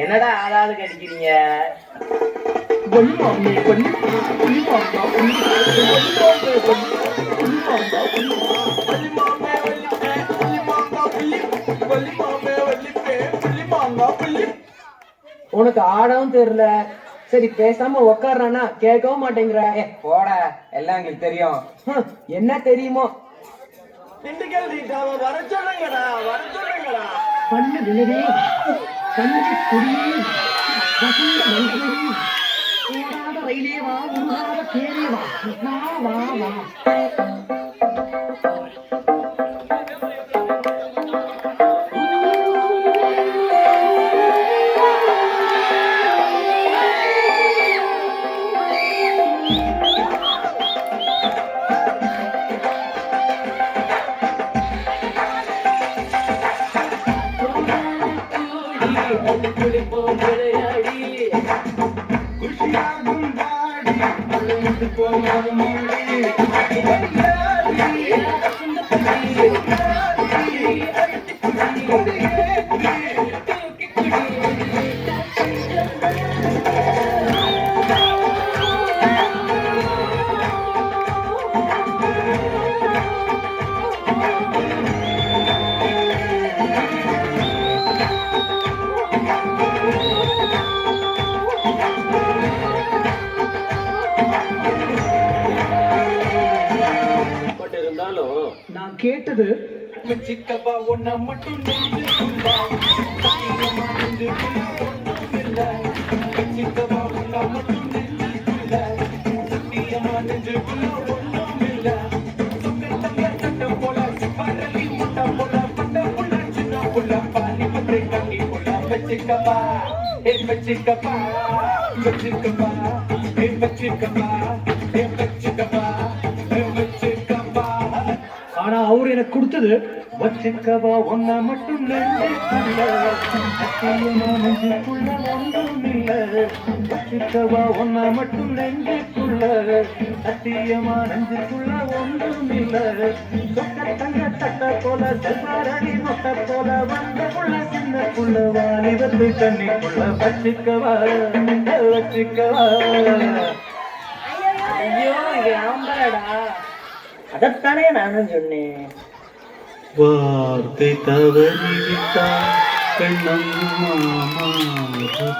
என்னடா ஆளாவது கடிக்கிறீங்க? உனக்கு ஆடவும் தெரியல. சரி பேசாம உக்காடுறானா கேட்கவும் மாட்டேங்கிற. போட, எல்லாம் எங்களுக்கு தெரியும். என்ன தெரியுமோ? வர சொல்லுங்கடா, வர சொல்லுங்கடா. பண்ணு விளைவே கஞ்சி குடியே வசந்த மல்கரி ஓடாத ரயிலே வா, உருகாத தேரே வா, வா வா வா. நான் கேட்டது சிக்கப்பா ஒன்ன மட்டும் சிக்கப்பா ஒன்ன மட்டும் சத்தியமா நெஞ்சுக்குள்ள ஒன்றும் இல்ல. சட்டம் போல பரலி முட்டை போல பட்ட புள்ள சின்ன புள்ள பாலி பத்தை கட்டி புள்ள வச்சுக்கப்பா வச்சுக்கப்பா வச்சுக்கப்பா வச்சுக்கப்பா வச்சுக்கப்பா வச்சுக்கப்பா. ஆனா அவரு எனக்கு கொடுத்தது வச்சுக்கவா ஒன்ன மட்டும் நெஞ்சுக்குள்ள ஒன்றும் இல்ல. வச்சுக்கவா ஒன்ன மட்டும் நெஞ்சுக்குள்ள சத்தியமா நெஞ்சுக்குள்ள ஒன்றும் இல்ல. சொக்க தங்க தட்ட போல செல்வாரணி மொட்டை போல வந்த புள்ள சின்ன புள்ள வாலிபத்து தண்ணிக்குள்ள வச்சுக்கவா வச்சுக்கவா. ஐயோ, இது ஆம்பளடா. அதத்தானே நானும் சொன்னேன். வார்த்தை தவறிவிட்டாய் கண்ணம்மா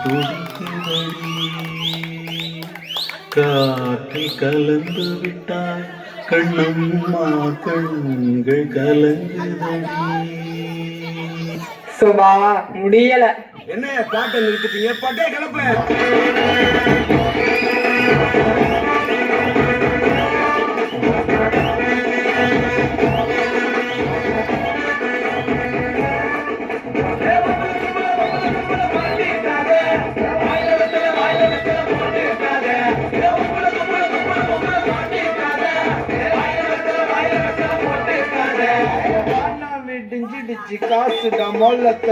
துடிக்குதடி, காற்றில் கலந்து விட்டாய் கண்ணம்மா கண்கள் கலங்குதடி. சுபா முடியல. என்ன பாட்டை நிறுத்திட்டீங்க? பாட்டே கிளப்ப. காசு மொல்லத்த